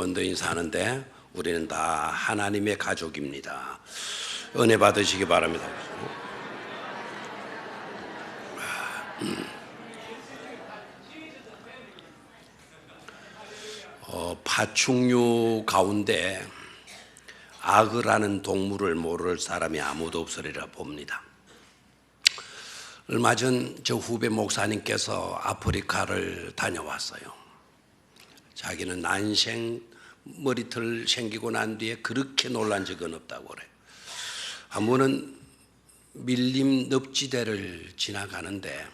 먼저 인사하는데 우리는 다 하나님의 가족입니다. 은혜 받으시기 바랍니다. 파충류 가운데 악어라는 동물을 모를 사람이 아무도 없으리라 봅니다. 얼마 전 저 후배 목사님께서 아프리카를 다녀왔어요. 자기는 난생 머리털 생기고 난 뒤에 그렇게 놀란 적은 없다고 그래요. 한 번은 밀림 늪지대를 지나가는데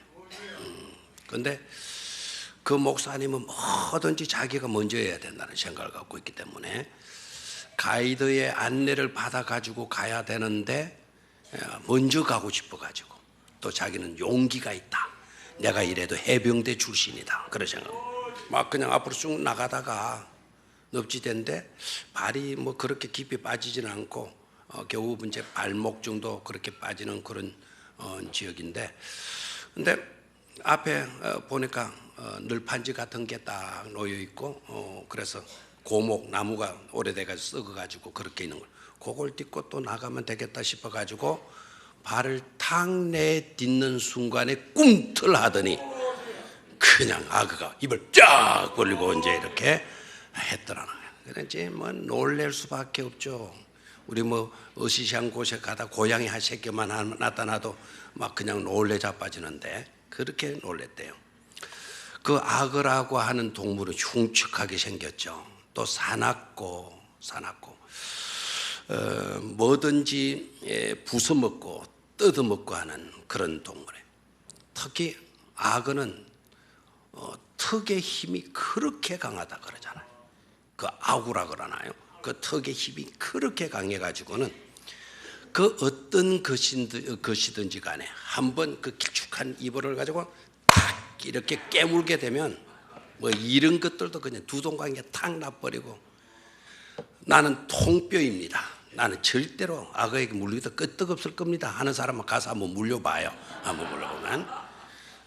근데 그 목사님은 뭐든지 자기가 먼저 해야 된다는 생각을 갖고 있기 때문에 가이드의 안내를 받아가지고 가야 되는데 먼저 가고 싶어가지고 또 자기는 용기가 있다. 내가 이래도 해병대 출신이다. 그런 생각. 막 그냥 앞으로 쭉 나가다가 늪지대인데 발이 뭐 그렇게 깊이 빠지지는 않고 겨우 이제 발목 정도 그렇게 빠지는 그런 지역인데 근데 앞에 보니까 늘판지 같은 게 딱 놓여 있고 그래서 고목 나무가 오래돼가지고 썩어가지고 그렇게 있는 걸 그걸 딛고 또 나가면 되겠다 싶어가지고 발을 탁 내딛는 순간에 꿈틀하더니 그냥 악어가 입을 쫙 벌리고 이제 이렇게 했더라는 거예요. 그런지 뭐 놀랄 수밖에 없죠. 우리 뭐 어시시한 곳에 가다 고양이 한 새끼만 나타나도 막 그냥 놀래 자빠지는데 그렇게 놀랬대요. 그 악어라고 하는 동물은 흉측하게 생겼죠. 또 사납고 뭐든지 부숴먹고 뜯어먹고 하는 그런 동물이에요. 특히 악어는 턱의 힘이 그렇게 강하다 그러잖아요. 그 아구라 그러나요? 그 턱의 힘이 그렇게 강해가지고는 그 어떤 것이든지 간에 한번 그 길쭉한 이불을 가지고 탁 이렇게 깨물게 되면 뭐 이런 것들도 그냥 두 동강에 탁 놔버리고 나는 통뼈입니다. 나는 절대로 악어에게 물리기도 끄떡없을 겁니다 하는 사람은 가서 한번 물려봐요. 한번 물려보면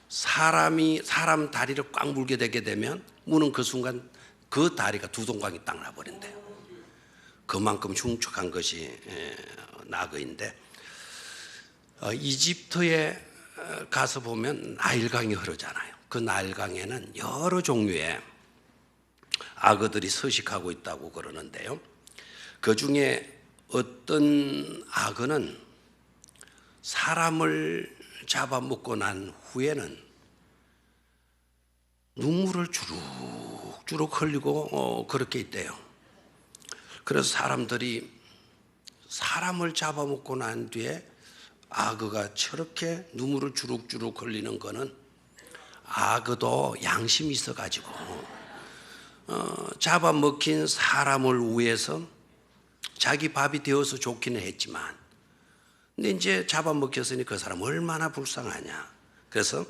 사람 다리를 꽉 물게 되게 되면 무는 그 순간 그 다리가 두 동강이 딱 나버린대요. 그만큼 흉측한 것이 악어인데 이집트에 가서 보면 나일강이 흐르잖아요. 그 나일강에는 여러 종류의 악어들이 서식하고 있다고 그러는데요. 그 중에 어떤 악어는 사람을 잡아먹고 난 후에는 눈물을 주룩주룩 흘리고 그렇게 있대요. 그래서 사람들이 사람을 잡아먹고 난 뒤에 악어가 저렇게 눈물을 주룩주룩 흘리는 거는 악어도 양심이 있어가지고 잡아먹힌 사람을 위해서 자기 밥이 되어서 좋기는 했지만 근데 이제 잡아먹혔으니 그 사람 얼마나 불쌍하냐. 그래서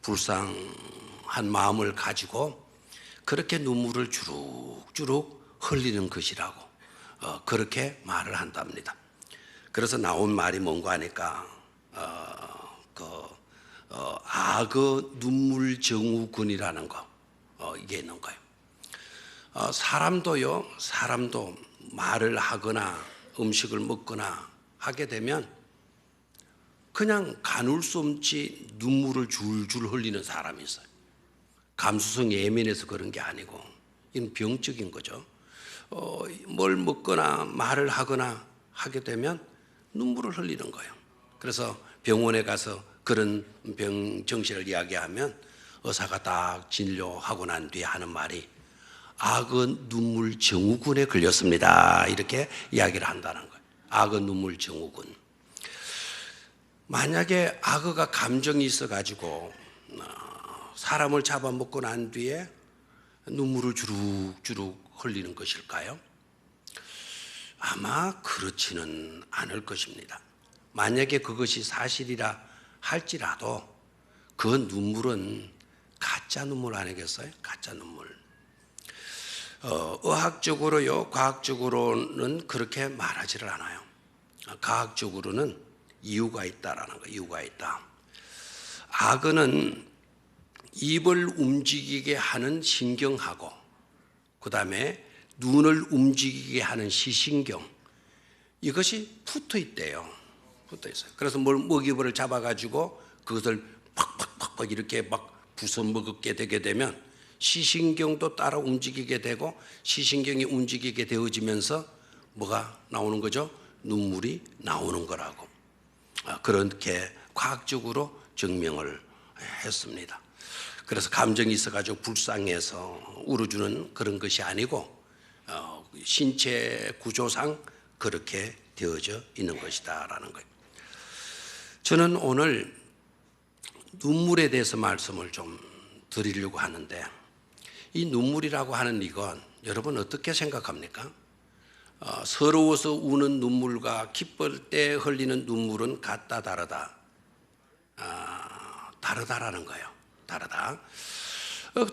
불쌍한 마음을 가지고 그렇게 눈물을 주룩주룩 흘리는 것이라고 그렇게 말을 한답니다. 그래서 나온 말이 뭔가 하니까 악어 눈물 정우군이라는 거 이게 있는 거예요. 사람도 말을 하거나 음식을 먹거나 하게 되면 그냥 가눌 수 없이 눈물을 줄줄 흘리는 사람이 있어요. 감수성이 예민해서 그런 게 아니고 이건 병적인 거죠. 뭘 먹거나 말을 하거나 하게 되면 눈물을 흘리는 거예요. 그래서 병원에 가서 그런 정신을 이야기하면 의사가 딱 진료하고 난 뒤에 하는 말이 악어 눈물 증후군에 걸렸습니다. 이렇게 이야기를 한다는 거예요. 악어 눈물 증후군. 만약에 악어가 감정이 있어가지고 사람을 잡아먹고 난 뒤에 눈물을 주룩주룩 흘리는 것일까요? 아마 그렇지는 않을 것입니다. 만약에 그것이 사실이라 할지라도 그 눈물은 가짜 눈물 아니겠어요? 가짜 눈물. 의학적으로요, 과학적으로는 그렇게 말하지를 않아요. 과학적으로는 이유가 있다라는 거, 이유가 있다. 악어는 입을 움직이게 하는 신경하고 그 다음에 눈을 움직이게 하는 시신경, 이것이 붙어 있대요. 붙어 있어요. 그래서 먹이벌을 잡아가지고 그것을 팍팍팍팍 이렇게 막 부숴 먹게 되게 되면 시신경도 따라 움직이게 되고, 시신경이 움직이게 되어지면서 뭐가 나오는 거죠? 눈물이 나오는 거라고. 그렇게 과학적으로 증명을 했습니다. 그래서 감정이 있어가지고 불쌍해서 울어주는 그런 것이 아니고 신체 구조상 그렇게 되어져 있는 것이다라는 거예요. 저는 오늘 눈물에 대해서 말씀을 좀 드리려고 하는데, 이 눈물이라고 하는 이건 여러분 어떻게 생각합니까? 서러워서 우는 눈물과 기쁠 때 흘리는 눈물은 같다 다르다? 다르다라는 거예요. 다르다.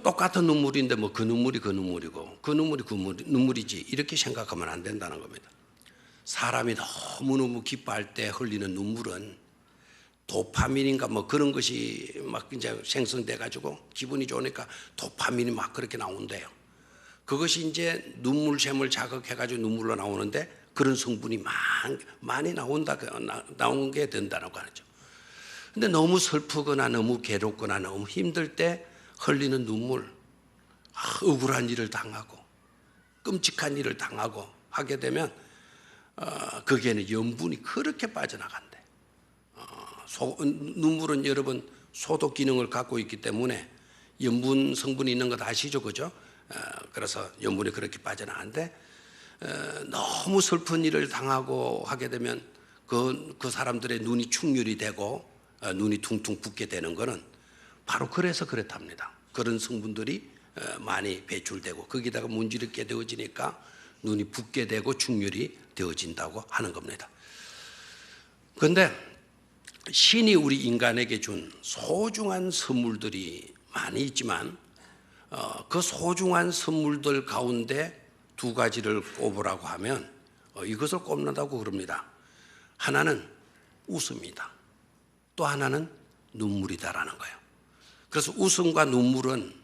똑같은 눈물인데 뭐 그 눈물이 그 눈물이고 그 눈물이 그 눈물이지, 이렇게 생각하면 안 된다는 겁니다. 사람이 너무너무 기뻐할 때 흘리는 눈물은 도파민인가 뭐 그런 것이 막 이제 생성돼 가지고 기분이 좋으니까 도파민이 막 그렇게 나온대요. 그것이 이제 눈물샘을 자극해 가지고 눈물로 나오는데, 그런 성분이 많이 나오게 된다는 거죠. 근데 너무 슬프거나 너무 괴롭거나 너무 힘들 때 흘리는 눈물, 억울한 일을 당하고 끔찍한 일을 당하고 하게 되면 거기에는 염분이 그렇게 빠져나간대. 눈물은 여러분 소독 기능을 갖고 있기 때문에 염분 성분이 있는 것 아시죠? 그죠? 그래서 염분이 그렇게 빠져나가는데, 너무 슬픈 일을 당하고 하게 되면 그 사람들의 눈이 충혈이 되고 눈이 퉁퉁 붓게 되는 것은 바로 그래서 그렇답니다. 그런 성분들이 많이 배출되고 거기다가 문지르게 되어지니까 눈이 붓게 되고 충혈이 되어진다고 하는 겁니다. 그런데 신이 우리 인간에게 준 소중한 선물들이 많이 있지만 그 소중한 선물들 가운데 두 가지를 꼽으라고 하면 이것을 꼽는다고 그럽니다. 하나는 웃음이다. 또 하나는 눈물이다라는 거예요. 그래서 웃음과 눈물은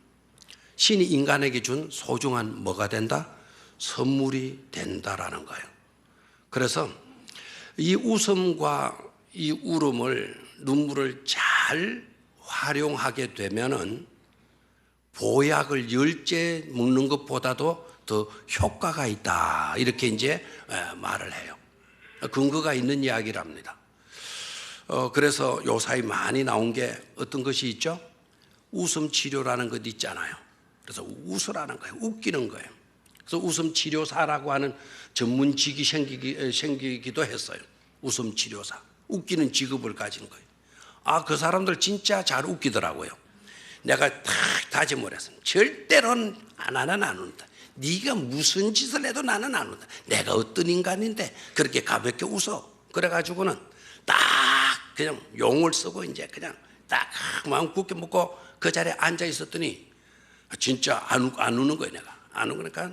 신이 인간에게 준 소중한 뭐가 된다? 선물이 된다라는 거예요. 그래서 이 웃음과 이 울음을, 눈물을 잘 활용하게 되면은 보약을 10째 먹는 것보다도 더 효과가 있다, 이렇게 이제 말을 해요. 근거가 있는 이야기랍니다. 그래서 요사이 많이 나온 게 어떤 것이 있죠? 웃음 치료라는 것 있잖아요. 그래서 웃으라는 거예요. 웃기는 거예요. 그래서 웃음 치료사라고 하는 전문직이 생기기도 했어요. 웃음 치료사. 웃기는 직업을 가진 거예요. 그 사람들 진짜 잘 웃기더라고요. 내가 탁 다짐을 했습니다. 절대로는 나는 안 운다. 네가 무슨 짓을 해도 나는 안 운다. 내가 어떤 인간인데 그렇게 가볍게 웃어. 그래가지고는 딱 그냥 용을 쓰고 이제 그냥 딱 마음 굳게 먹고 그 자리에 앉아 있었더니 진짜 안 우는 거예요. 내가 안 우니까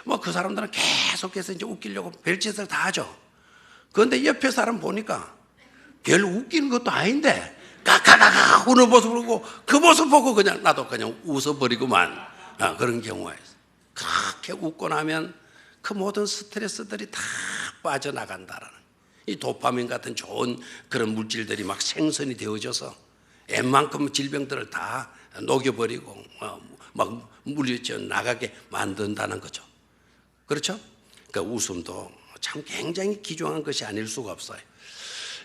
뭐 그 사람들은 계속해서 이제 웃기려고 별짓을 다 하죠. 그런데 옆에 사람 보니까 별 웃기는 것도 아닌데 가가가가 우는 모습을 보고 그 모습 보고 그냥 나도 그냥 웃어버리고만 그런 경우가 있어요. 그렇게 웃고 나면 그 모든 스트레스들이 다 빠져나간다라는, 이 도파민 같은 좋은 그런 물질들이 막 생성이 되어져서 웬만큼 질병들을 다 녹여버리고 막 물리쳐 나가게 만든다는 거죠. 그렇죠? 그러니까 웃음도 참 굉장히 귀중한 것이 아닐 수가 없어요.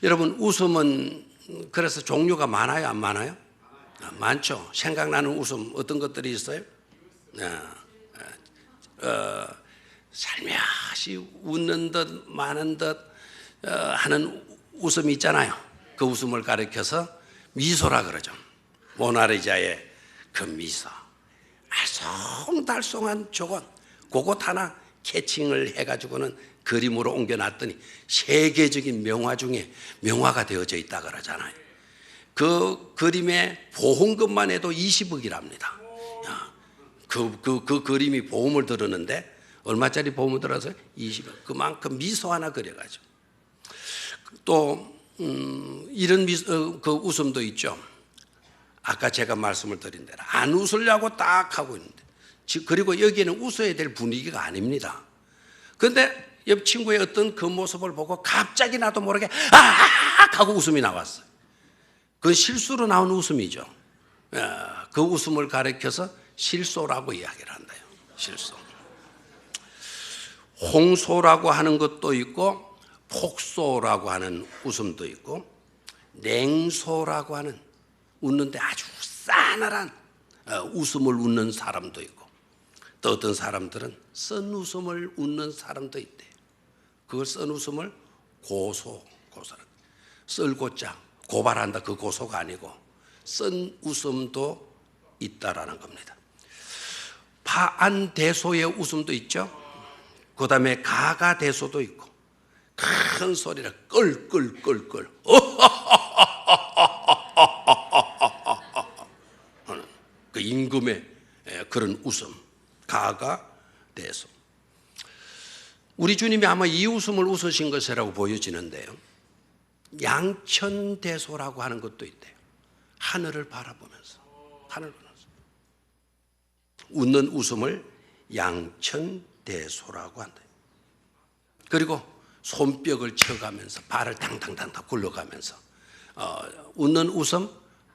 여러분, 웃음은 그래서 종류가 많아요, 안 많아요? 많죠. 생각나는 웃음 어떤 것들이 있어요? 살며시 웃는 듯 마는 듯 하는 웃음이 있잖아요. 그 웃음을 가리켜서 미소라 그러죠. 모나리자의 그 미소, 알쏭달쏭한 조건, 그것 하나 캐칭을 해가지고는 그림으로 옮겨놨더니 세계적인 명화 중에 명화가 되어져 있다 그러잖아요. 그 그림의 보험금만 해도 20억이랍니다. 그 그림이 보험을 들었는데 얼마짜리 보험을 들어서 20억. 그만큼 미소 하나 그려가지고. 또 이런 그 웃음도 있죠. 아까 제가 말씀을 드린 대로 안 웃으려고 딱 하고 있는데 그리고 여기에는 웃어야 될 분위기가 아닙니다. 그런데 옆 친구의 어떤 그 모습을 보고 갑자기 나도 모르게 아 하고 웃음이 나왔어요. 그건 실수로 나온 웃음이죠. 그 웃음을 가리켜서 실소라고 이야기를 한다요. 실소. 홍소라고 하는 것도 있고 폭소라고 하는 웃음도 있고 냉소라고 하는 웃는데 아주 싸늘한 웃음을 웃는 사람도 있고 또 어떤 사람들은 쓴 웃음을 웃는 사람도 있대요. 그걸 쓴 웃음을 고소라. 썰고자 고발한다 그 고소가 아니고 쓴 웃음도 있다라는 겁니다. 파안대소의 웃음도 있죠. 그 다음에 가가대소도 있고 큰 소리를 끌끌끌끌 하는 그 임금의 그런 웃음 가가대소. 우리 주님이 아마 이 웃음을 웃으신 것이라고 보여지는데요. 양천대소라고 하는 것도 있대요. 하늘을 바라보면서 웃는 웃음을 양천대소라고 한다. 그리고 손뼉을 쳐가면서 발을 탕탕탕탕 굴러가면서 웃는 웃음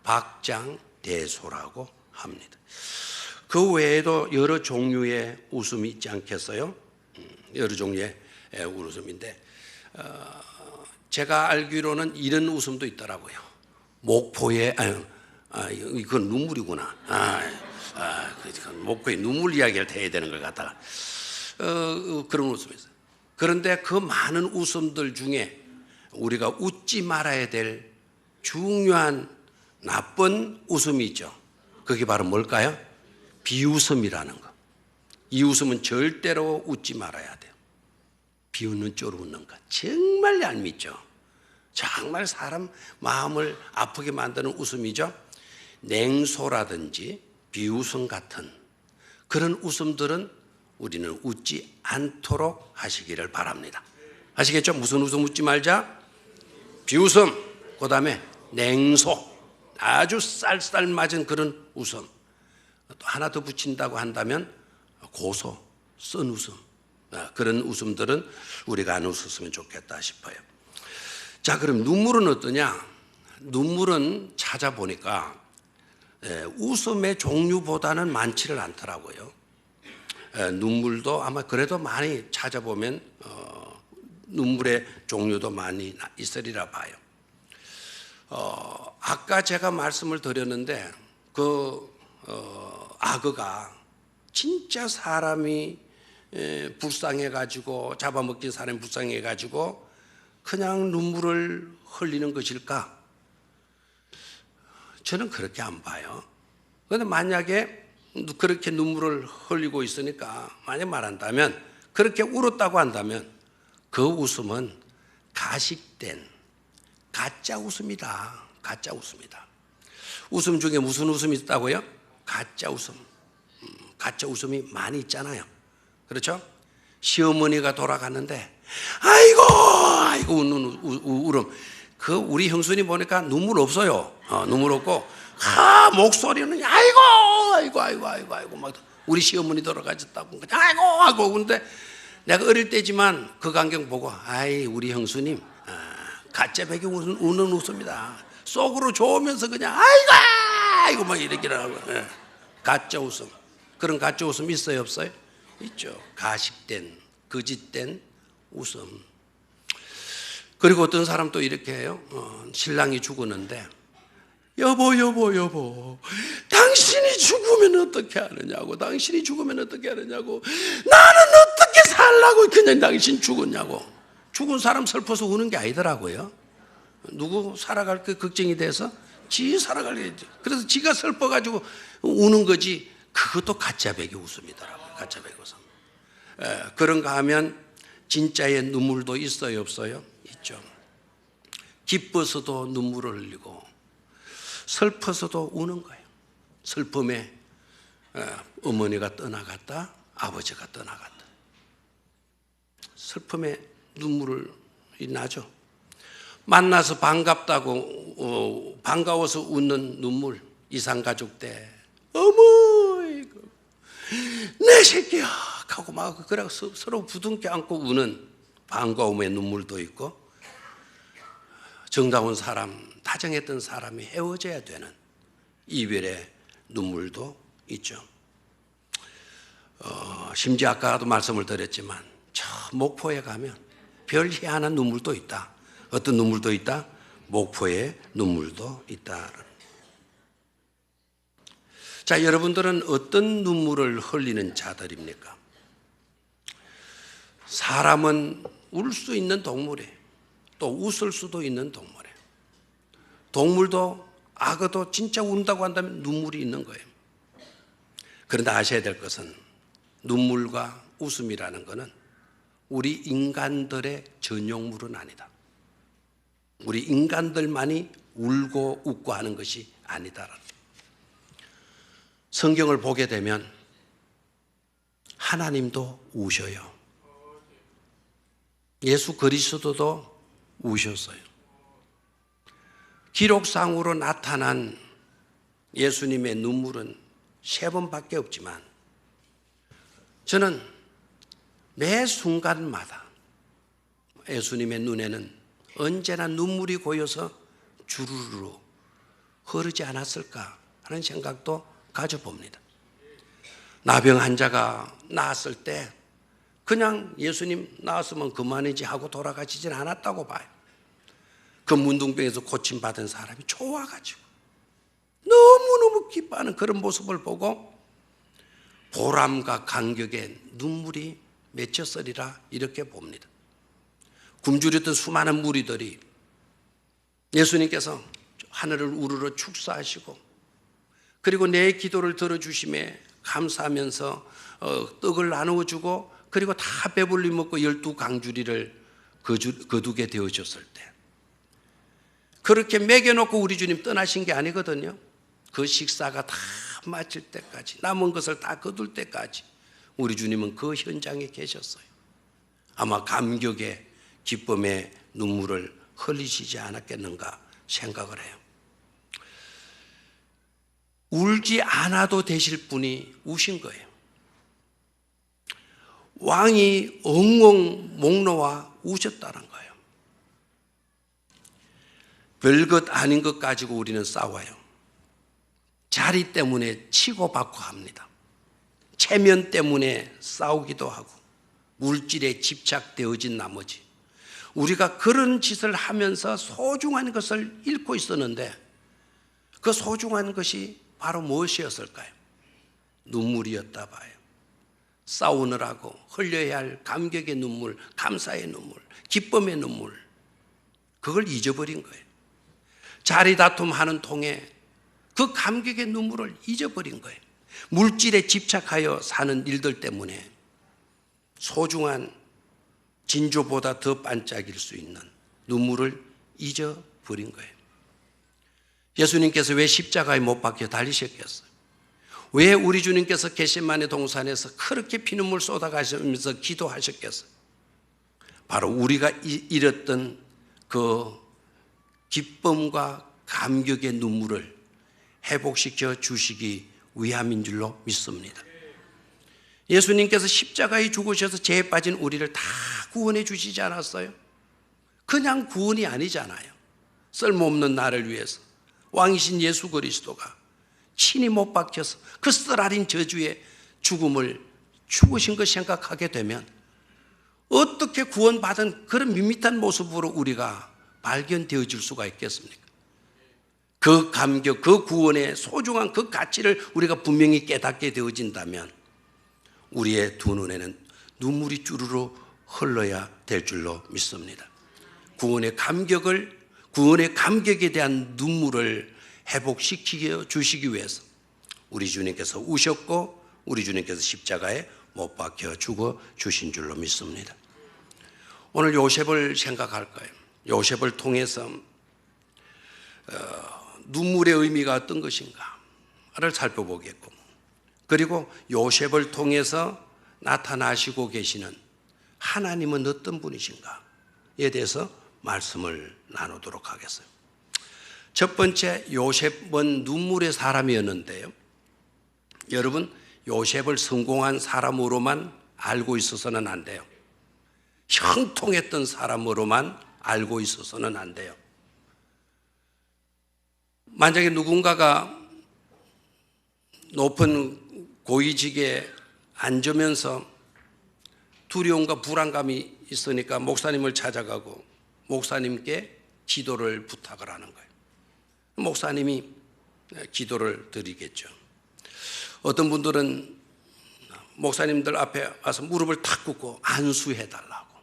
박장대소라고 합니다. 그 외에도 여러 종류의 웃음이 있지 않겠어요? 여러 종류의 웃음인데 제가 알기로는 이런 웃음도 있더라고요. 목포에 이건 눈물이구나. 목포에 눈물 이야기를 해야 되는 걸 갖다가 그런 웃음이 있어요. 그런데 그 많은 웃음들 중에 우리가 웃지 말아야 될 중요한 나쁜 웃음이 있죠. 그게 바로 뭘까요? 비웃음이라는 거. 이 웃음은 절대로 웃지 말아야 돼요. 비웃는 쪽으로 웃는 것 정말 얄밉죠. 정말 사람 마음을 아프게 만드는 웃음이죠. 냉소라든지 비웃음 같은 그런 웃음들은 우리는 웃지 않도록 하시기를 바랍니다. 아시겠죠? 무슨 웃음 웃지 말자? 비웃음, 그 다음에 냉소, 아주 쌀쌀맞은 그런 웃음. 또 하나 더 붙인다고 한다면 고소, 쓴 웃음. 그런 웃음들은 우리가 안 웃었으면 좋겠다 싶어요. 자, 그럼 눈물은 어떠냐? 눈물은 찾아보니까 웃음의 종류보다는 많지를 않더라고요. 눈물도 아마 그래도 많이 찾아보면 눈물의 종류도 많이 있으리라 봐요. 아까 제가 말씀을 드렸는데 악어가 진짜 사람이 불쌍해가지고 잡아먹힌 사람이 불쌍해가지고 그냥 눈물을 흘리는 것일까? 저는 그렇게 안 봐요. 그런데 만약에 그렇게 눈물을 흘리고 있으니까 만약 말한다면 그렇게 울었다고 한다면 그 웃음은 가식된 가짜 웃음이다. 가짜 웃음이다. 웃음 중에 무슨 웃음이 있다고요? 가짜 웃음. 가짜 웃음이 많이 있잖아요. 그렇죠? 시어머니가 돌아갔는데 아이고 웃는 울음. 그 우리 형수님 보니까 눈물 없어요. 눈물 없고 목소리는 아이고 막 우리 시어머니 돌아가셨다고 아이고 근데 내가 어릴 때지만 그 광경 보고 아이 우리 형수님 가짜 배기 우는 웃음이다. 속으로 좋으면서 그냥 아이고 막 이렇게 하고 가짜 웃음. 그런 가짜 웃음 있어요 없어요? 있죠. 가식된 거짓된 웃음. 그리고 어떤 사람 또 이렇게 해요. 신랑이 죽었는데 여보 당신이 죽으면 어떻게 하느냐고 당신이 죽으면 어떻게 하느냐고 나는 어떻게 살라고 그냥 당신 죽었냐고. 죽은 사람 슬퍼서 우는 게 아니더라고요. 누구 살아갈 그 걱정이 돼서 지 살아갈겠지. 그래서 지가 슬퍼가지고 우는 거지. 그것도 가짜 배기 웃음이더라고요. 가짜 배기 웃음. 그런가 하면 진짜의 눈물도 있어요 없어요? 있죠. 기뻐서도 눈물을 흘리고 슬퍼서도 우는 거예요. 슬픔에 어머니가 떠나갔다 아버지가 떠나갔다. 슬픔에 눈물을 나죠. 만나서 반가워서 웃는 눈물. 이상가족 때 어머 내 새끼야 하고 막 그래 서로 부둥켜 안고 우는 반가움의 눈물도 있고, 정다운 사람, 다정했던 사람이 헤어져야 되는 이별의 눈물도 있죠. 심지어 아까도 말씀을 드렸지만 저 목포에 가면 별 희한한 눈물도 있다. 어떤 눈물도 있다? 목포의 눈물도 있다. 자, 여러분들은 어떤 눈물을 흘리는 자들입니까? 사람은 울 수 있는 동물이에요. 또 웃을 수도 있는 동물이에요. 동물도 악어도 진짜 운다고 한다면 눈물이 있는 거예요. 그런데 아셔야 될 것은 눈물과 웃음이라는 것은 우리 인간들의 전용물은 아니다. 우리 인간들만이 울고 웃고 하는 것이 아니다. 성경을 보게 되면 하나님도 우셔요. 예수 그리스도도 우셨어요. 기록상으로 나타난 예수님의 눈물은 3번밖에 없지만 저는 매 순간마다 예수님의 눈에는 언제나 눈물이 고여서 주르르 흐르지 않았을까 하는 생각도 가져봅니다. 나병 환자가 나았을 때 그냥 예수님 나았으면 그만이지 하고 돌아가시진 않았다고 봐요. 그 문둥병에서 고침받은 사람이 좋아가지고 너무너무 기뻐하는 그런 모습을 보고 보람과 감격에 눈물이 맺혔으리라 이렇게 봅니다. 굶주렸던 수많은 무리들이 예수님께서 하늘을 우러러 축사하시고 그리고 내 기도를 들어주심에 감사하면서 떡을 나누어 주고 그리고 다 배불리 먹고 12강주리를 거두게 되어졌을 때 그렇게 먹여놓고 우리 주님 떠나신 게 아니거든요. 그 식사가 다 마칠 때까지 남은 것을 다 거둘 때까지 우리 주님은 그 현장에 계셨어요. 아마 감격의 기쁨의 눈물을 흘리시지 않았겠는가 생각을 해요. 울지 않아도 되실 분이 우신 거예요. 왕이 엉엉 목 놓아 우셨다는 거예요. 별것 아닌 것 가지고 우리는 싸워요. 자리 때문에 치고받고 합니다. 체면 때문에 싸우기도 하고 물질에 집착되어진 나머지 우리가 그런 짓을 하면서 소중한 것을 잃고 있었는데 그 소중한 것이 바로 무엇이었을까요? 눈물이었다 봐요. 싸우느라고 흘려야 할 감격의 눈물, 감사의 눈물, 기쁨의 눈물, 그걸 잊어버린 거예요. 자리 다툼하는 통에 그 감격의 눈물을 잊어버린 거예요. 물질에 집착하여 사는 일들 때문에 소중한 진주보다 더 반짝일 수 있는 눈물을 잊어버린 거예요. 예수님께서 왜 십자가에 못 박혀 달리셨겠어요? 왜 우리 주님께서 겟세마네 동산에서 그렇게 피눈물 쏟아가시면서 기도하셨겠어요? 바로 우리가 잃었던 그 기쁨과 감격의 눈물을 회복시켜 주시기 위함인 줄로 믿습니다. 예수님께서 십자가에 죽으셔서 죄에 빠진 우리를 다 구원해 주시지 않았어요? 그냥 구원이 아니잖아요. 쓸모없는 나를 위해서 왕이신 예수 그리스도가 친히 못 박혀서 그 쓰라린 저주의 죽음을 죽으신 것 생각하게 되면 어떻게 구원받은 그런 밋밋한 모습으로 우리가 발견되어질 수가 있겠습니까? 그 감격, 그 구원의 소중한 그 가치를 우리가 분명히 깨닫게 되어진다면 우리의 두 눈에는 눈물이 주르르 흘러야 될 줄로 믿습니다. 구원의 감격에 대한 눈물을 회복시켜 주시기 위해서 우리 주님께서 우셨고 우리 주님께서 십자가에 못 박혀 죽어 주신 줄로 믿습니다. 오늘 요셉을 생각할 거예요. 요셉을 통해서 눈물의 의미가 어떤 것인가를 살펴보겠고 그리고 요셉을 통해서 나타나시고 계시는 하나님은 어떤 분이신가에 대해서 말씀을 나누도록 하겠어요. 첫 번째, 요셉은 눈물의 사람이었는데요. 여러분, 요셉을 성공한 사람으로만 알고 있어서는 안 돼요. 형통했던 사람으로만 알고 있어서는 안 돼요. 만약에 누군가가 높은 고위직에 앉으면서 두려움과 불안감이 있으니까 목사님을 찾아가고 목사님께 기도를 부탁을 하는 거예요. 목사님이 기도를 드리겠죠. 어떤 분들은 목사님들 앞에 와서 무릎을 탁 꿇고 안수해달라고,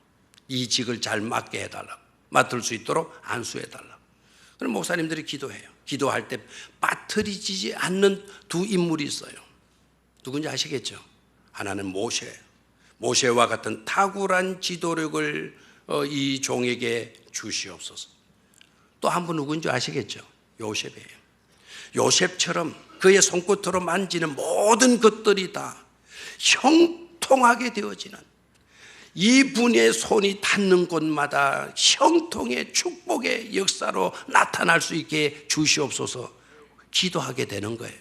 이직을 잘 맡게 해달라고, 맡을 수 있도록 안수해달라고. 그럼 목사님들이 기도해요. 기도할 때 빠뜨리지 않는 두 인물이 있어요. 누군지 아시겠죠? 하나는 모세와 같은 탁월한 지도력을 이 종에게 주시옵소서. 또 한 분 누군지 아시겠죠? 요셉이에요. 요셉처럼 그의 손끝으로 만지는 모든 것들이 다 형통하게 되어지는, 이분의 손이 닿는 곳마다 형통의 축복의 역사로 나타날 수 있게 주시옵소서 기도하게 되는 거예요.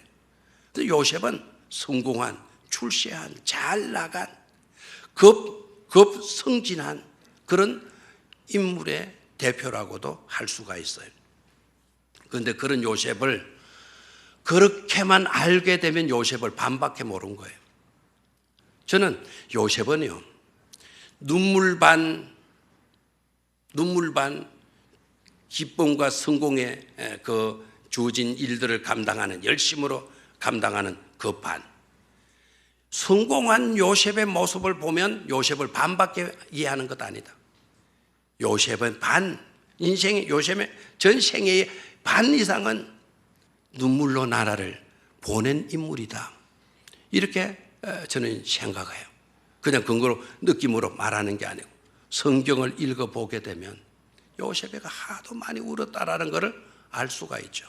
요셉은 성공한, 출세한, 잘 나간, 급성진한 그런 인물의 대표라고도 할 수가 있어요. 그런데 그런 요셉을 그렇게만 알게 되면 요셉을 반밖에 모르는 거예요. 저는 요셉은요, 눈물 반 기쁨과 성공에 그 주어진 일들을 열심으로 감당하는 그 반, 성공한 요셉의 모습을 보면 요셉을 반밖에 이해하는 것 아니다. 요셉은 요셉의 전생의 반 이상은 눈물로 나라를 보낸 인물이다. 이렇게 저는 생각해요. 그냥 근거로 느낌으로 말하는 게 아니고 성경을 읽어보게 되면 요셉이가 하도 많이 울었다라는 것을 알 수가 있죠.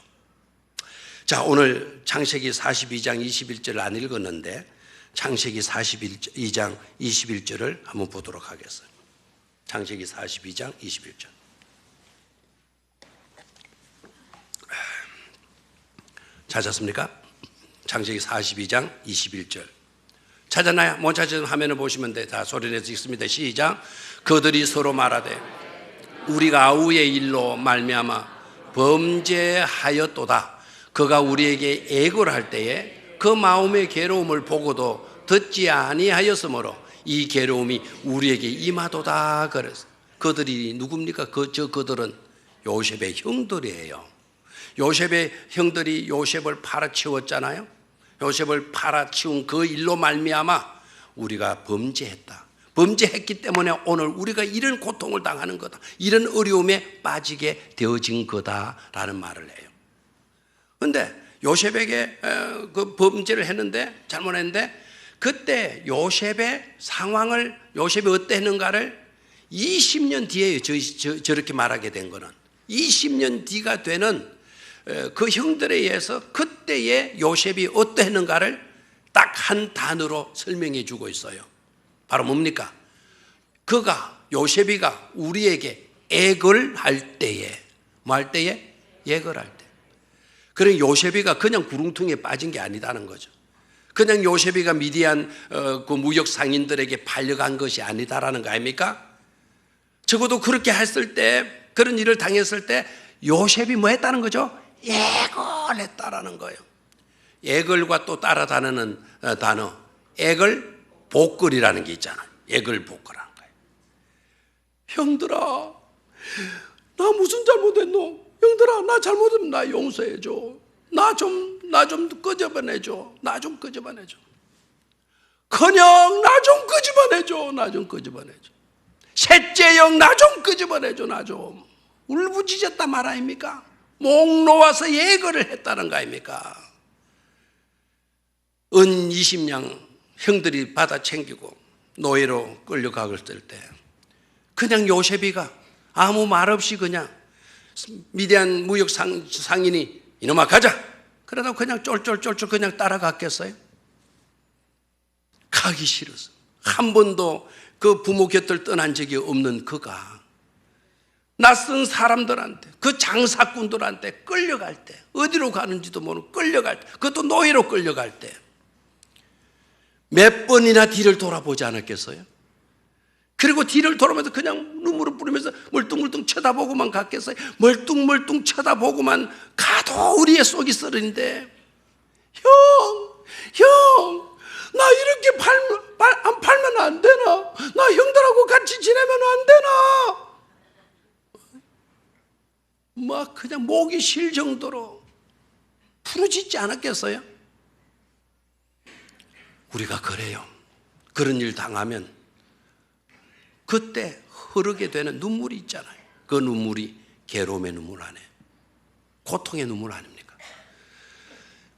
자, 오늘 창세기 42장 21절을 안 읽었는데 창세기 42장 21절을 한번 보도록 하겠습니다. 창세기 42장 21절. 찾았습니까? 창세기 42장 21절. 찾았나요? 못 찾은 화면을 보시면 돼. 다 소리내서 읽습니다. 시작. 그들이 서로 말하되 우리가 아우의 일로 말미암아 범죄하였도다. 그가 우리에게 애걸 할 때에 그 마음의 괴로움을 보고도 듣지 아니하였으므로 이 괴로움이 우리에게 임하도다. 그래서 그들이 누굽니까? 그들은 요셉의 형들이에요. 요셉의 형들이 요셉을 팔아치웠잖아요. 요셉을 팔아치운 그 일로 말미암아 우리가 범죄했기 때문에 오늘 우리가 이런 고통을 당하는 거다, 이런 어려움에 빠지게 되어진 거다라는 말을 해요. 그런데 요셉에게 그 범죄를 했는데, 잘못했는데, 그때 요셉의 상황을, 요셉이 어땠는가를 20년 뒤에 저렇게 말하게 된 거는 20년 뒤가 되는 그 형들에 의해서 그때의 요셉이 어땠는가를 딱 한 단어로 설명해 주고 있어요. 바로 뭡니까? 요셉이가 우리에게 애걸 할 때에, 뭐 할 때에? 애걸 할 때. 그러니 요셉이가 그냥 구렁텅이에 빠진 게 아니다는 거죠. 그냥 요셉이가 미디안 그 무역 상인들에게 팔려간 것이 아니다라는 거 아닙니까? 적어도 그렇게 했을 때, 그런 일을 당했을 때 요셉이 뭐 했다는 거죠? 애걸했다라는 거예요. 애걸과 또 따라다니는 단어, 애걸 복걸이라는 게 있잖아요. 애걸 복걸하는 거예요. 형들아, 나 무슨 잘못했노? 형들아, 나 잘못하면 나 용서해줘. 나 좀 끄집어내줘. 나 좀 끄집어내줘. 그냥 나 좀 끄집어내줘. 나 좀 끄집어내줘. 셋째 형, 나 좀 끄집어내줘. 나 좀. 울부짖었다 말 아닙니까? 목 놓아서 예거를 했다는 거 아닙니까? 은 20냥 형들이 받아 챙기고 노예로 끌려가을 때 그냥 요셉이가 아무 말 없이 그냥 미디안 무역 상인이 이놈아 가자, 그러다 그냥 쫄쫄쫄쫄 그냥 따라갔겠어요? 가기 싫어서 한 번도 그 부모 곁을 떠난 적이 없는 그가 낯선 사람들한테, 그 장사꾼들한테 끌려갈 때, 어디로 가는지도 모르고 끌려갈 때, 그것도 노예로 끌려갈 때 몇 번이나 뒤를 돌아보지 않았겠어요? 그리고 뒤를 돌아보면서 그냥 눈물을 뿌리면서 멀뚱멀뚱 쳐다보고만 갔겠어요? 멀뚱멀뚱 쳐다보고만 가도 우리의 속이 쓰러는데, 형, 나 이렇게 안 팔면 안 되나? 나 형들하고 같이 지내면 안 되나? 막 그냥 목이 쉴 정도로 부르짖지 않았겠어요? 우리가 그래요. 그런 일 당하면 그때 흐르게 되는 눈물이 있잖아요. 그 눈물이 괴로움의 눈물 아니에요. 고통의 눈물 아닙니까?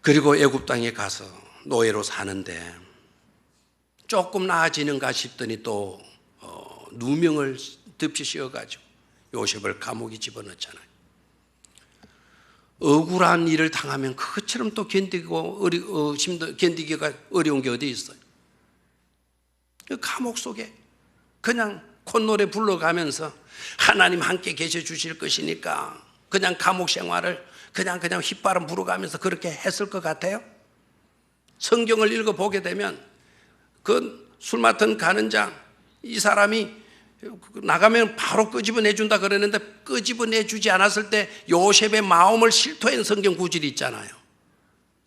그리고 애굽 땅에 가서 노예로 사는데 조금 나아지는가 싶더니 또 누명을 덮치 씌워가지고 요셉을 감옥에 집어넣잖아요. 억울한 일을 당하면 그것처럼 또 견디기가 어려운 게 어디 있어요? 그 감옥 속에 그냥 콧노래 불러가면서 하나님 함께 계셔 주실 것이니까 그냥 감옥 생활을 그냥 휘바람 불어가면서 그렇게 했을 것 같아요? 성경을 읽어보게 되면 그 술 맡은 간은장, 이 사람이 나가면 바로 끄집어내준다 그러는데 끄집어내주지 않았을 때 요셉의 마음을 실토한 성경 구절이 있잖아요.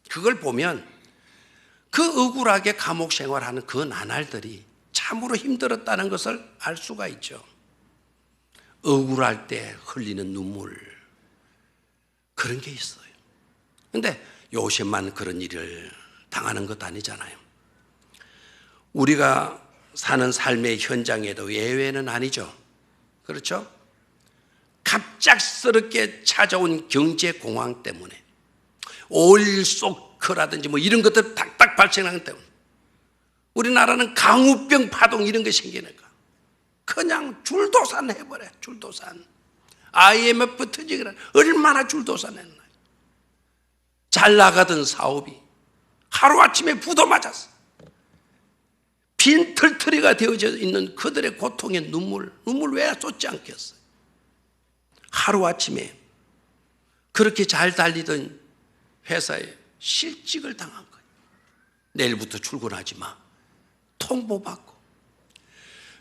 그걸 보면 그 억울하게 감옥 생활하는 그 나날들이 참으로 힘들었다는 것을 알 수가 있죠. 억울할 때 흘리는 눈물, 그런 게 있어요. 그런데 요셉만 그런 일을 당하는 것 아니잖아요. 우리가 사는 삶의 현장에도 예외는 아니죠. 그렇죠? 갑작스럽게 찾아온 경제 공황 때문에 오일 쇼크라든지 뭐 이런 것들 딱딱 발생하는 때문에 우리나라는 강우병 파동 이런 게 생기니까 그냥 줄도산 해버려. 줄도산. IMF 터지기는 얼마나 줄도산했나. 잘 나가던 사업이 하루아침에 부도 맞았어. 빈털터리가 되어져 있는 그들의 고통의 눈물 왜 쏟지 않겠어요? 하루아침에 그렇게 잘 달리던 회사에 실직을 당한 거예요. 내일부터 출근하지 마. 통보받고.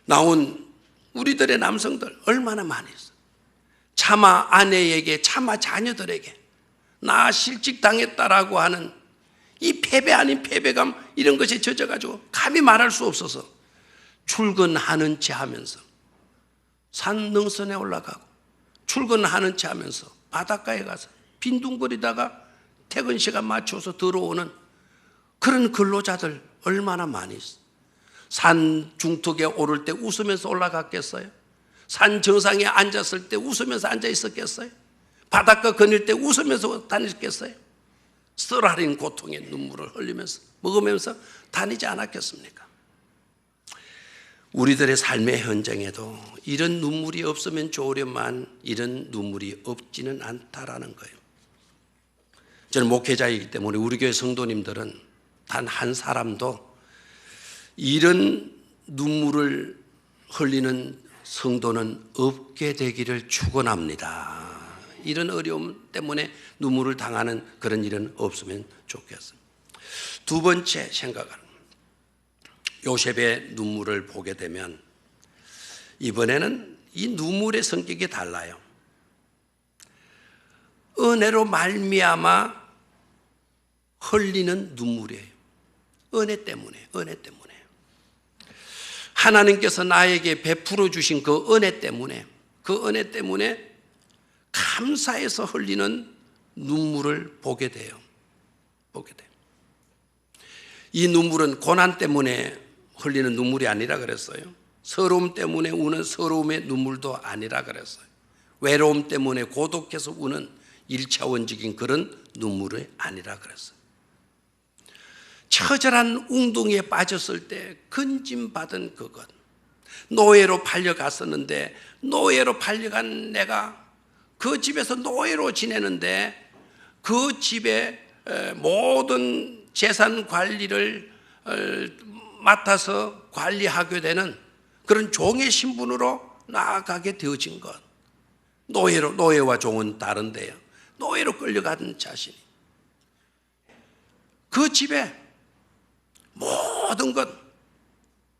나온 우리들의 남성들 얼마나 많이 있어요. 차마 아내에게, 차마 자녀들에게 나 실직 당했다라고 하는 이 패배 아닌 패배감 이런 것에 젖어가지고 감히 말할 수 없어서 출근하는 체 하면서 산 능선에 올라가고 출근하는 체 하면서 바닷가에 가서 빈둥거리다가 퇴근 시간 맞춰서 들어오는 그런 근로자들 얼마나 많이 있어요. 산 중턱에 오를 때 웃으면서 올라갔겠어요? 산 정상에 앉았을 때 웃으면서 앉아 있었겠어요? 바닷가 거닐 때 웃으면서 다녔겠어요? 쓰라린 고통의 눈물을 흘리면서 먹으면서 다니지 않았겠습니까? 우리들의 삶의 현장에도 이런 눈물이 없으면 좋으련만 이런 눈물이 없지는 않다라는 거예요. 저는 목회자이기 때문에 우리 교회 성도님들은 단 한 사람도 이런 눈물을 흘리는 성도는 없게 되기를 축원합니다. 이런 어려움 때문에 눈물을 당하는 그런 일은 없으면 좋겠습니다. 두 번째 생각은 요셉의 눈물을 보게 되면 이번에는 이 눈물의 성격이 달라요. 은혜로 말미암아 흘리는 눈물이에요. 은혜 때문에. 하나님께서 나에게 베풀어 주신 그 은혜 때문에 감사해서 흘리는 눈물을 보게 돼요. 이 눈물은 고난 때문에 흘리는 눈물이 아니라 그랬어요. 서러움 때문에 우는 서러움의 눈물도 아니라 그랬어요. 외로움 때문에 고독해서 우는 1차원적인 그런 눈물이 아니라 그랬어요. 처절한 웅덩이에 빠졌을 때 건짐받은 그것, 노예로 팔려갔었는데 노예로 팔려간 내가 그 집에서 노예로 지내는데 그 집의 모든 재산 관리를 맡아서 관리하게 되는 그런 종의 신분으로 나아가게 되어진 것. 노예와 종은 다른데요. 노예로 끌려가는 자신이 그 집에 모든 것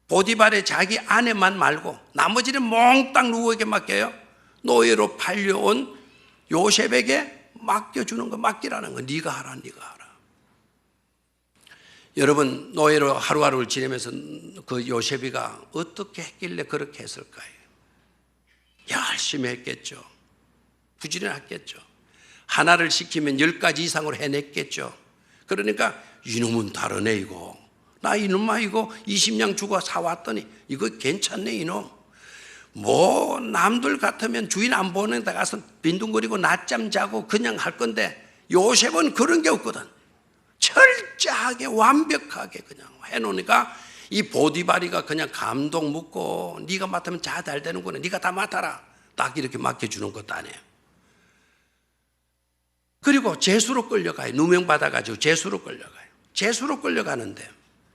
보디발의 자기 아내만 말고 나머지는 몽땅 누구에게 맡겨요? 노예로 팔려온 요셉에게 맡겨주는 거, 맡기라는 거. 네가 하라, 네가 하라. 여러분, 노예로 하루하루를 지내면서 그 요셉이가 어떻게 했길래 그렇게 했을까요? 열심히 했겠죠. 부지런했겠죠. 하나를 시키면 10가지 이상으로 해냈겠죠. 그러니까 이놈은 다르네 이거. 나 이놈아 이거 20냥 주고 사왔더니 이거 괜찮네 이놈. 뭐 남들 같으면 주인 안 보는 데 가서 빈둥거리고 낮잠 자고 그냥 할 건데 요셉은 그런 게 없거든. 철저하게 완벽하게 그냥 해놓으니까 이 보디바리가 그냥 감동 묻고 네가 맡으면 잘 되는구나. 네가 다 맡아라. 딱 이렇게 맡겨주는 것도 아니에요. 그리고 제수로 끌려가요. 누명 받아가지고 제수로 끌려가요. 제수로 끌려가는데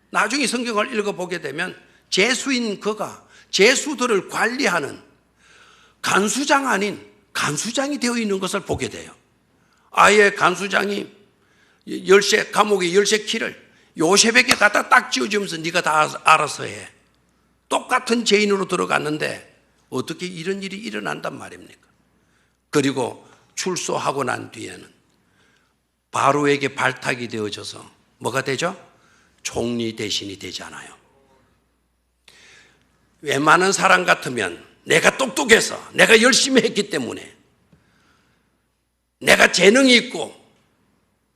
나중에 성경을 읽어보게 되면 제수인 그가 제수들을 관리하는 간수장 아닌 간수장이 되어 있는 것을 보게 돼요. 아예 간수장이 감옥의 열쇠 키를 요셉에게 갖다 딱 쥐어주면서 네가 다 알아서 해. 똑같은 죄인으로 들어갔는데 어떻게 이런 일이 일어난단 말입니까? 그리고 출소하고 난 뒤에는 바로에게 발탁이 되어져서 뭐가 되죠? 총리 대신이 되잖아요. 웬만한 사람 같으면 내가 똑똑해서 내가 열심히 했기 때문에 내가 재능이 있고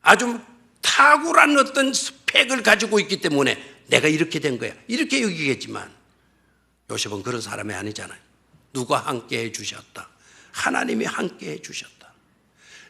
아주 탁월한 어떤 스펙을 가지고 있기 때문에 내가 이렇게 된 거야. 이렇게 여기겠지만 요셉은 그런 사람이 아니잖아요. 누가 함께 해주셨다. 하나님이 함께 해주셨다.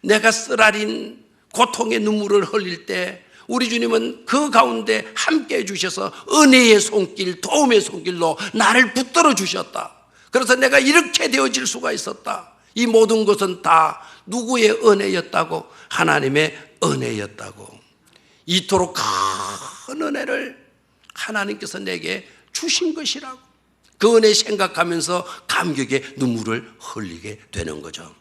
내가 쓰라린 고통의 눈물을 흘릴 때 우리 주님은 그 가운데 함께 해주셔서 은혜의 손길, 도움의 손길로 나를 붙들어 주셨다. 그래서 내가 이렇게 되어질 수가 있었다. 이 모든 것은 다 누구의 은혜였다고? 하나님의 은혜였다고. 이토록 큰 은혜를 하나님께서 내게 주신 것이라고. 그 은혜 생각하면서 감격의 눈물을 흘리게 되는 거죠.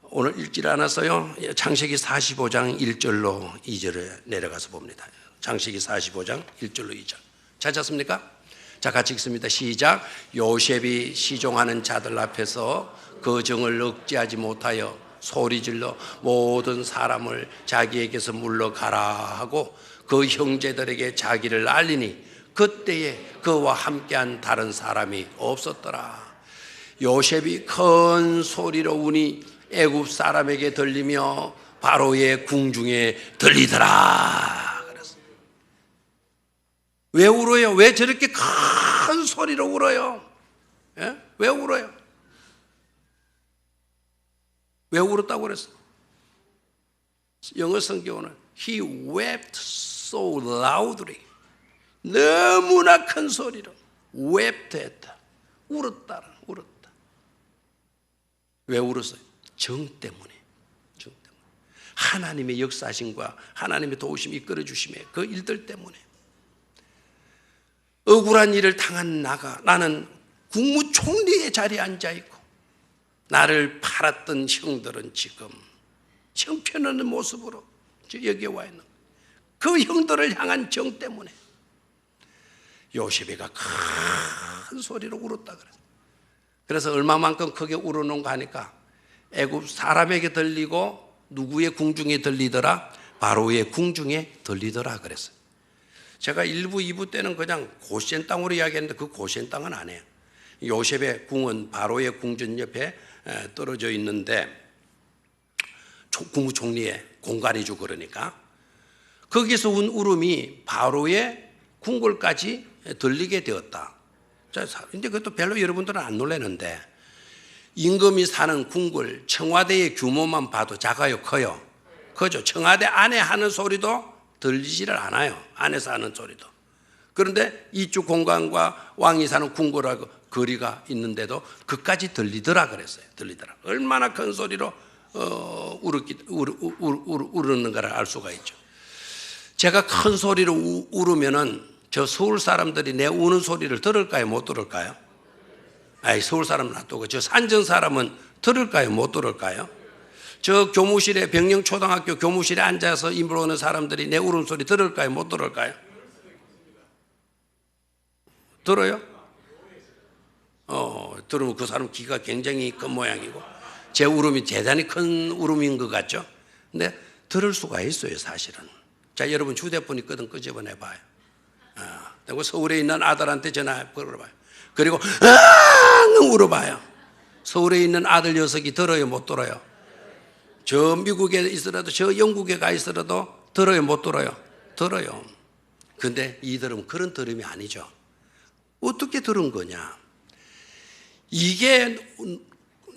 오늘 읽질 않았어요. 창세기 45장 1절로 2절에 내려가서 봅니다. 창세기 45장 1절로 2절 찾았습니까? 자, 같이 읽습니다. 시작. 요셉이 시종하는 자들 앞에서 그 정을 억제하지 못하여 소리질러 모든 사람을 자기에게서 물러가라 하고 그 형제들에게 자기를 알리니 그때에 그와 함께한 다른 사람이 없었더라. 요셉이 큰 소리로 우니 애굽 사람에게 들리며 바로의 궁중에 들리더라. 그랬어. 왜 울어요? 왜 저렇게 큰 소리로 울어요? 예? 왜 울어요? 왜 울었다고 그랬어? 영어 성경은 He wept so loudly. 너무나 큰 소리로 wept 했다. 울었다. 왜 울었어요? 정 때문에. 하나님의 역사심과 하나님의 도우심 이끌어 주심에 그 일들 때문에. 억울한 일을 당한 나는 국무총리의 자리에 앉아 있고 나를 팔았던 형들은 지금 형편없는 모습으로 여기에 와 있는 그 형들을 향한 정 때문에 요셉이가 큰 소리로 울었다 그랬어요. 그래서 얼마만큼 크게 울어놓은가 하니까 애굽 사람에게 들리고 누구의 궁중에 들리더라? 바로의 궁중에 들리더라 그랬어요. 제가 1부, 2부 때는 그냥 고센 땅으로 이야기했는데 그 고센 땅은 아니에요. 요셉의 궁은 바로의 궁전 옆에 떨어져 있는데 국무총리의 공간이죠. 그러니까 거기서 운 울음이 바로의 궁궐까지 들리게 되었다. 근데 그것도 별로 여러분들은 안 놀라는데 임금이 사는 궁궐 청와대의 규모만 봐도 작아요, 커요? 그죠? 청와대 안에 하는 소리도 들리지를 않아요. 안에서 하는 소리도. 그런데 이쪽 공간과 왕이 사는 궁궐하고 거리가 있는데도 그까지 들리더라 그랬어요. 들리더라. 얼마나 큰 소리로 울었는가를 알 수가 있죠. 제가 큰 소리로 울으면은 저 서울 사람들이 내 우는 소리를 들을까요? 못 들을까요? 아이, 서울 사람은 놔두고 저 산전 사람은 들을까요? 못 들을까요? 저 교무실에 병영초등학교 교무실에 앉아서 임을 오는 사람들이 내 울음소리 들을까요? 못 들을까요? 들어요? 들으면 그 사람 귀가 굉장히 큰 모양이고 제 울음이 대단히 큰 울음인 것 같죠? 근데 들을 수가 있어요, 사실은. 자, 여러분 휴대폰 있거든 끄집어내봐요. 그리고 서울에 있는 아들한테 전화 걸어봐요. 그리고 울어봐요. 서울에 있는 아들 녀석이 들어요, 못 들어요? 저 미국에 있으라도 저 영국에 가 있으라도 들어요, 못 들어요? 들어요. 근데 이 들음 그런 들음이 아니죠. 어떻게 들은 거냐? 이게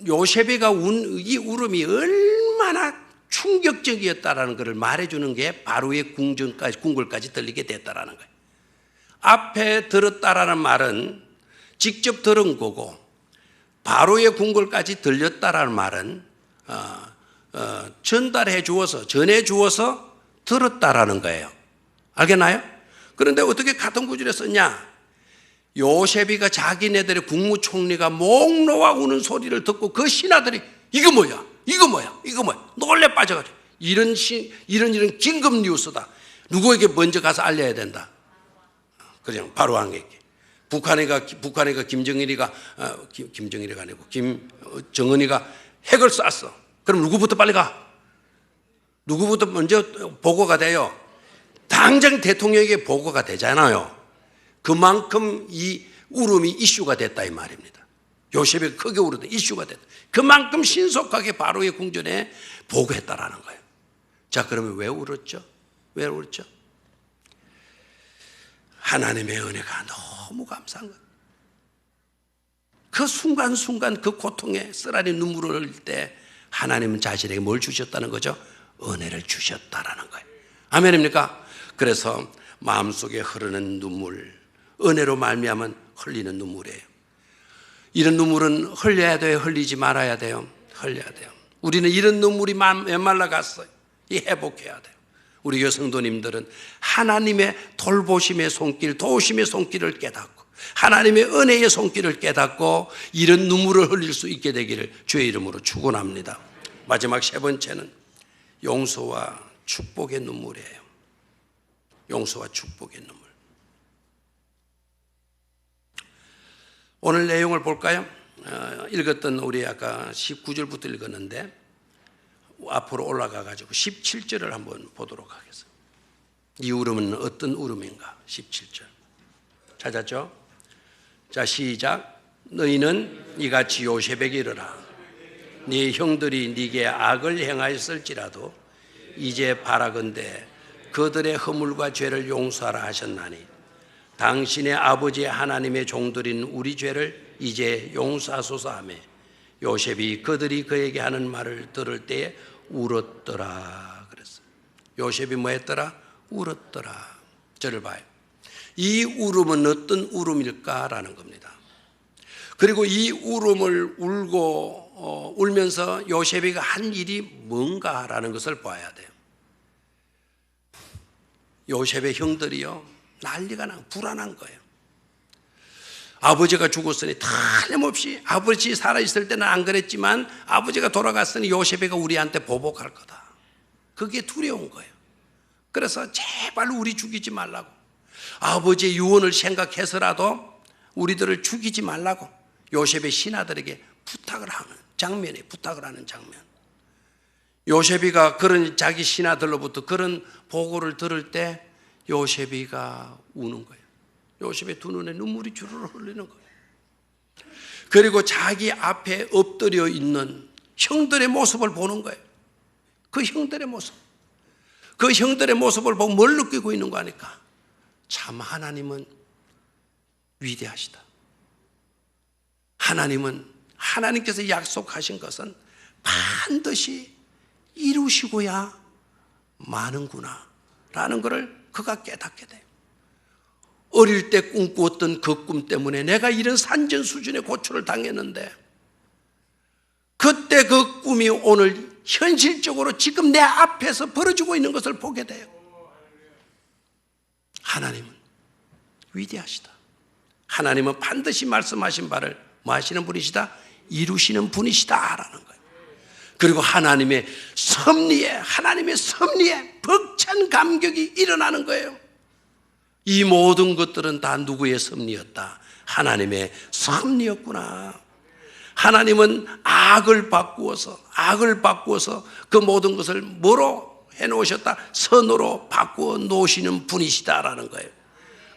요셉이가 운 이 울음이 얼마나 충격적이었다라는 것을 말해주는 게 바로의 궁궐까지 들리게 됐다라는 거예요. 앞에 들었다라는 말은 직접 들은 거고 바로의 궁궐까지 들렸다라는 말은 전달해 주어서 전해 주어서 들었다라는 거예요. 알겠나요? 그런데 어떻게 같은 구절에 썼냐? 요셉이가 자기네들의 국무총리가 목 놓아 우는 소리를 듣고 그 신하들이 이거 뭐야? 놀래 빠져가지고 이런 긴급 뉴스다. 누구에게 먼저 가서 알려야 된다. 그냥 바로 왕에게. 북한이가 김정은이가 아니고 김정은이가 핵을 쐈어. 그럼 누구부터 빨리 가? 누구부터 먼저 보고가 돼요? 당장 대통령에게 보고가 되잖아요. 그만큼 이 울음이 이슈가 됐다 이 말입니다. 요셉이 크게 울었다. 이슈가 됐다. 그만큼 신속하게 바로의 궁전에 보고했다라는 거예요. 자, 그러면 왜 울었죠? 왜 울었죠? 하나님의 은혜가 너무 감사한 거예요. 그 순간순간 그 고통에 쓰라린 눈물을 흘릴 때 하나님은 자신에게 뭘 주셨다는 거죠? 은혜를 주셨다라는 거예요. 아멘입니까? 그래서 마음속에 흐르는 눈물, 은혜로 말미암은 흘리는 눈물이에요. 이런 눈물은 흘려야 돼요? 흘리지 말아야 돼요? 흘려야 돼요. 우리는 이런 눈물이 메말라 갔어요. 회복해야 돼요. 우리 여성도님들은 하나님의 돌보심의 손길, 도우심의 손길을 깨닫고 하나님의 은혜의 손길을 깨닫고 이런 눈물을 흘릴 수 있게 되기를 주의 이름으로 축원합니다. 마지막 세 번째는 용서와 축복의 눈물이에요. 용서와 축복의 눈물. 오늘 내용을 볼까요? 읽었던 우리 아까 19절부터 읽었는데 앞으로 올라가 가지고 17절을 한번 보도록 하겠습니다. 이 울음은 어떤 울음인가? 17절 찾았죠? 자, 시작. 너희는 이같이 요셉에게 이르라. 네 형들이 네게 악을 행하였을지라도 이제 바라건대 그들의 허물과 죄를 용서하라 하셨나니 당신의 아버지 하나님의 종들인 우리 죄를 이제 용서하소서 하며 요셉이 그들이 그에게 하는 말을 들을 때에 울었더라 그랬어요. 요셉이 뭐 했더라? 울었더라. 저를 봐요. 이 울음은 어떤 울음일까라는 겁니다. 그리고 이 울음을 울면서 요셉이가 한 일이 뭔가라는 것을 봐야 돼요. 요셉의 형들이요, 난리가 나, 불안한 거예요. 아버지가 죽었으니 틀림없이 아버지 살아있을 때는 안 그랬지만 아버지가 돌아갔으니 요셉이가 우리한테 보복할 거다. 그게 두려운 거예요. 그래서 제발 우리 죽이지 말라고, 아버지의 유언을 생각해서라도 우리들을 죽이지 말라고 요셉의 신하들에게 부탁을 하는 장면. 요셉이가 그런 자기 신하들로부터 그런 보고를 들을 때 요셉이가 우는 거예요. 요셉의 두 눈에 눈물이 주르르 흘리는 거예요. 그리고 자기 앞에 엎드려 있는 형들의 모습을 보는 거예요. 그 형들의 모습을 보고 뭘 느끼고 있는 거 아니까? 참 하나님은 위대하시다. 하나님께서 약속하신 것은 반드시 이루시고야 마는구나 라는 것을 그가 깨닫게 돼요. 어릴 때 꿈꾸었던 그 꿈 때문에 내가 이런 산전 수준의 고초를 당했는데 그때 그 꿈이 오늘 현실적으로 지금 내 앞에서 벌어지고 있는 것을 보게 돼요. 하나님은 위대하시다. 하나님은 반드시 말씀하신 바를 뭐 하시는 분이시다? 이루시는 분이시다라는 거예요. 그리고 하나님의 섭리에 벅찬 감격이 일어나는 거예요. 이 모든 것들은 다 누구의 섭리였다? 하나님의 섭리였구나. 하나님은 악을 바꾸어서 그 모든 것을 뭐로 해놓으셨다? 선으로 바꾸어 놓으시는 분이시다라는 거예요.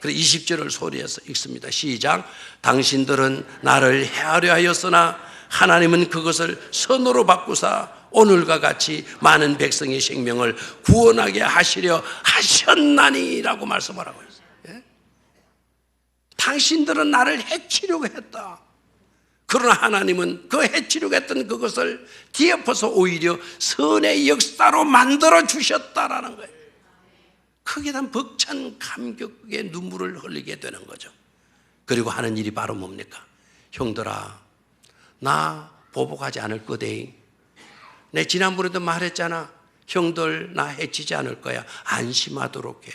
그래서 20절을 소리해서 읽습니다. 시작. 당신들은 나를 해하려 하였으나 하나님은 그것을 선으로 바꾸사 오늘과 같이 많은 백성의 생명을 구원하게 하시려 하셨나니라고 말씀을 하고 있어요. 예? 당신들은 나를 해치려고 했다. 그러나 하나님은 그 해치려고 했던 그것을 뒤엎어서 오히려 선의 역사로 만들어 주셨다라는 거예요. 크게 단 벅찬 감격의 눈물을 흘리게 되는 거죠. 그리고 하는 일이 바로 뭡니까? 형들아, 나 보복하지 않을 거대. 내 지난번에도 말했잖아. 형들 나 해치지 않을 거야. 안심하도록 해.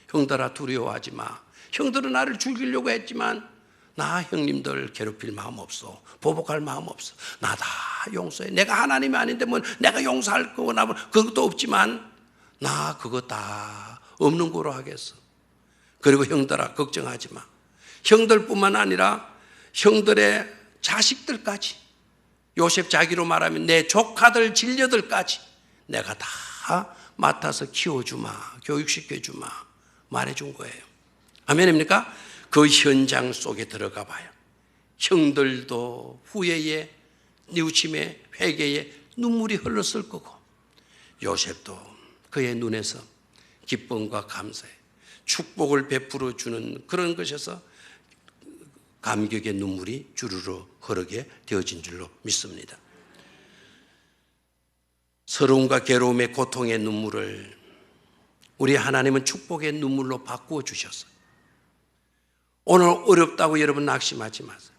형들아, 두려워하지 마. 형들은 나를 죽이려고 했지만 나 형님들 괴롭힐 마음 없어. 보복할 마음 없어. 나 다 용서해. 내가 하나님이 아닌데 뭐 내가 용서할 거나 뭐 그것도 없지만 나 그거 다 없는 거로 하겠어. 그리고 형들아, 걱정하지 마. 형들뿐만 아니라 형들의 자식들까지, 요셉 자기로 말하면 내 조카들 진려들까지 내가 다 맡아서 키워주마, 교육시켜주마 말해준 거예요. 아멘입니까? 그 현장 속에 들어가 봐요. 형들도 후회에, 뉘우침에, 회개에 눈물이 흘렀을 거고, 요셉도 그의 눈에서 기쁨과 감사에 축복을 베풀어 주는 그런 것에서 감격의 눈물이 주르르 흐르게 되어진 줄로 믿습니다. 서러움과 괴로움의 고통의 눈물을 우리 하나님은 축복의 눈물로 바꾸어 주셨어요. 오늘 어렵다고 여러분 낙심하지 마세요.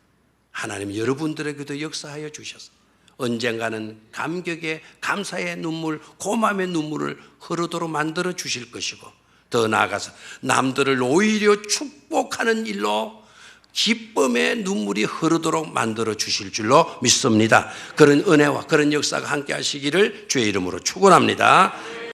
하나님 여러분들에게도 역사하여 주셨어요. 언젠가는 감격의, 감사의 눈물, 고마움의 눈물을 흐르도록 만들어 주실 것이고, 더 나아가서 남들을 오히려 축복하는 일로 기쁨의 눈물이 흐르도록 만들어 주실 줄로 믿습니다. 그런 은혜와 그런 역사가 함께 하시기를 주의 이름으로 축원합니다.